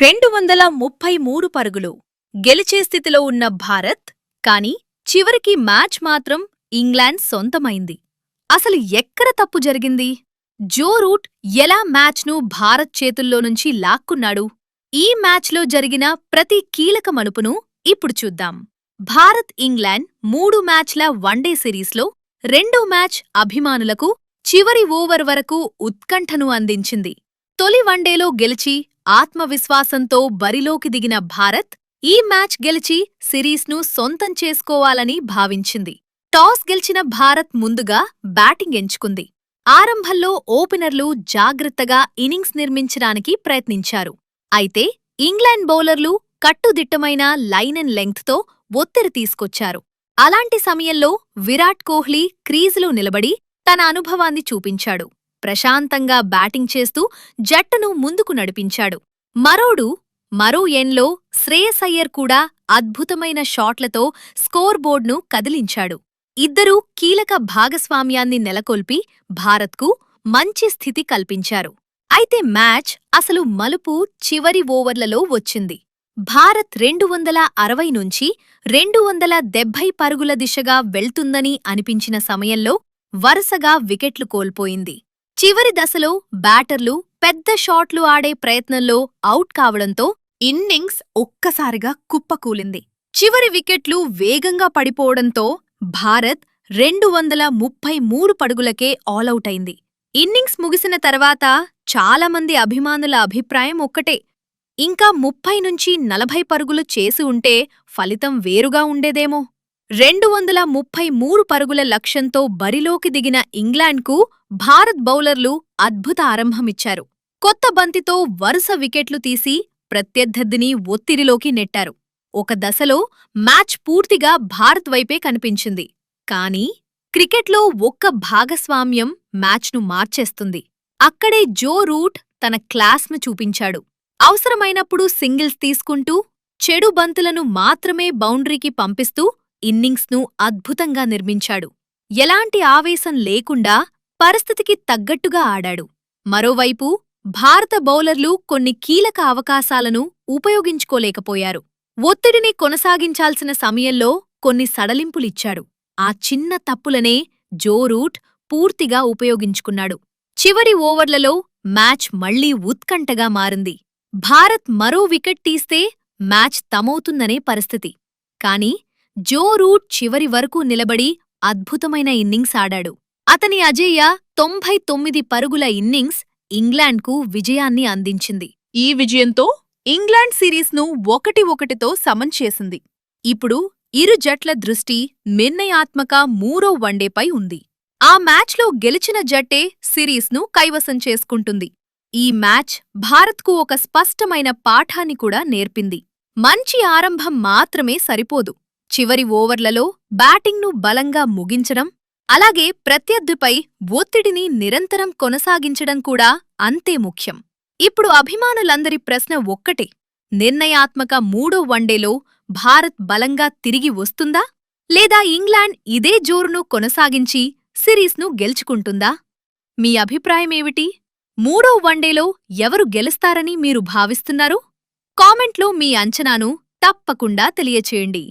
233 పరుగులు గెలిచే స్థితిలో ఉన్న భారత్. కానీ చివరికి మ్యాచ్ మాత్రం ఇంగ్లాండ్ సొంతమైంది. అసలు ఎక్కడ తప్పు జరిగింది? జో రూట్ ఎలా మ్యాచ్ను భారత్ చేతుల్లో నుంచి లాక్కున్నాడు? ఈ మ్యాచ్లో జరిగిన ప్రతి కీలక మలుపును ఇప్పుడు చూద్దాం. భారత్ ఇంగ్లాండ్ 3 మ్యాచ్ల వన్డే సిరీస్లో రెండో మ్యాచ్ అభిమానులకు చివరి ఓవర్ వరకు ఉత్కంఠను అందించింది. తొలి వన్డేలో గెలిచి ఆత్మవిశ్వాసంతో బరిలోకి దిగిన భారత్ ఈ మ్యాచ్ గెలిచి సిరీస్ను సొంతం చేసుకోవాలని భావించింది. టాస్ గెలిచిన భారత్ ముందుగా బ్యాటింగ్ ఎంచుకుంది. ఆరంభంలో ఓపెనర్లు జాగ్రత్తగా ఇన్నింగ్స్ నిర్మించడానికి ప్రయత్నించారు. అయితే ఇంగ్లాండ్ బౌలర్లు కట్టుదిట్టమైన లైన్ అండ్ లెంగ్త్తో ఒత్తిడి తీసుకొచ్చారు. అలాంటి సమయంలో విరాట్ కోహ్లీ క్రీజులో నిలబడి తన అనుభవాన్ని చూపించాడు. ప్రశాంతంగా బ్యాటింగ్ చేస్తూ జట్టును ముందుకు నడిపించాడు. మరో ఎండ్లో శ్రేయస్ అయ్యర్ కూడా అద్భుతమైన షాట్లతో స్కోర్ బోర్డ్ను కదిలించాడు. ఇద్దరూ కీలక భాగస్వామ్యాన్ని నెలకొల్పి భారత్కు మంచి స్థితి కల్పించారు. అయితే మ్యాచ్ అసలు మలుపు చివరి ఓవర్లలో వచ్చింది. భారత్ 260 నుంచి 270 పరుగుల దిశగా వెళ్తుందని అనిపించిన సమయంలో వరుసగా వికెట్లు కోల్పోయింది. చివరి దశలో బ్యాటర్లు పెద్ద షాట్లు ఆడే ప్రయత్నంలో అవుట్ కావడంతో ఇన్నింగ్స్ ఒక్కసారిగా కుప్పకూలింది. చివరి వికెట్లు వేగంగా పడిపోవడంతో భారత్ 233 పరుగులకే ఆలౌట్ అయింది. ఇన్నింగ్స్ ముగిసిన తర్వాత చాలామంది అభిమానుల అభిప్రాయం ఒక్కటే, ఇంకా 30 నుంచి 40 పరుగులు చేసి ఉంటే ఫలితం వేరుగా ఉండేదేమో. 233 పరుగుల లక్ష్యంతో బరిలోకి దిగిన ఇంగ్లాండ్కు భారత్ బౌలర్లు అద్భుత ఆరంభమిచ్చారు. కొత్త బంతితో వరుస వికెట్లు తీసి ప్రత్యర్థిని ఒత్తిడిలోకి నెట్టారు. ఒక దశలో మ్యాచ్ పూర్తిగా భారత్ వైపే కనిపించింది. కానీ క్రికెట్లో ఒక్క భాగస్వామ్యం మ్యాచ్ను మార్చేస్తుంది. అక్కడే జో రూట్ తన క్లాస్ను చూపించాడు. అవసరమైనప్పుడు సింగిల్స్ తీసుకుంటూ చెడు బంతులను మాత్రమే బౌండరీకి పంపిస్తూ ఇన్నింగ్స్ను అద్భుతంగా నిర్మించాడు. ఎలాంటి ఆవేశం లేకుండా పరిస్థితికి తగ్గట్టుగా ఆడాడు. మరోవైపు భారత బౌలర్లు కొన్ని కీలక అవకాశాలను ఉపయోగించుకోలేకపోయారు. ఒత్తిడిని కొనసాగించాల్సిన సమయంలో కొన్ని సడలింపులిచ్చాడు. ఆ చిన్న తప్పులనే జో రూట్ పూర్తిగా ఉపయోగించుకున్నాడు. చివరి ఓవర్లలో మ్యాచ్ మళ్లీ ఉత్కంఠగా మారింది. భారత్ మరో వికెట్ తీస్తే మ్యాచ్ తమవుతుందనే పరిస్థితి. కాని జో రూట్ చివరి వరకు నిలబడి అద్భుతమైన ఇన్నింగ్స్ ఆడాడు. అతని అజేయ 99 పరుగుల ఇన్నింగ్స్ ఇంగ్లాండ్కు విజయాన్ని అందించింది. ఈ విజయంతో ఇంగ్లాండ్ సిరీస్ను 1-1తో సమం చేసింది. ఇప్పుడు ఇరు జట్ల దృష్టి నిర్ణయాత్మక మూడో వన్డేపై ఉంది. ఆ మ్యాచ్లో గెలిచిన జట్టే సిరీస్ను కైవసం చేసుకుంటుంది. ఈ మ్యాచ్ భారత్కు ఒక స్పష్టమైన పాఠాన్ని కూడా నేర్పింది. మంచి ఆరంభం మాత్రమే సరిపోదు. చివరి ఓవర్లలో బ్యాటింగ్ను బలంగా ముగించడం, అలాగే ప్రత్యర్థిపై ఒత్తిడిని నిరంతరం కొనసాగించడం కూడా అంతే ముఖ్యం. ఇప్పుడు అభిమానులందరి ప్రశ్న ఒక్కటే, నిర్ణయాత్మక మూడో వన్డేలో భారత్ బలంగా తిరిగి వస్తుందా? లేదా ఇంగ్లాండ్ ఇదే జోరును కొనసాగించి సిరీస్ను గెలుచుకుంటుందా? మీ అభిప్రాయమేమిటి? మూడో వన్డేలో ఎవరు గెలుస్తారని మీరు భావిస్తున్నారు? కామెంట్లో మీ అంచనాను తప్పకుండా తెలియచేయండి.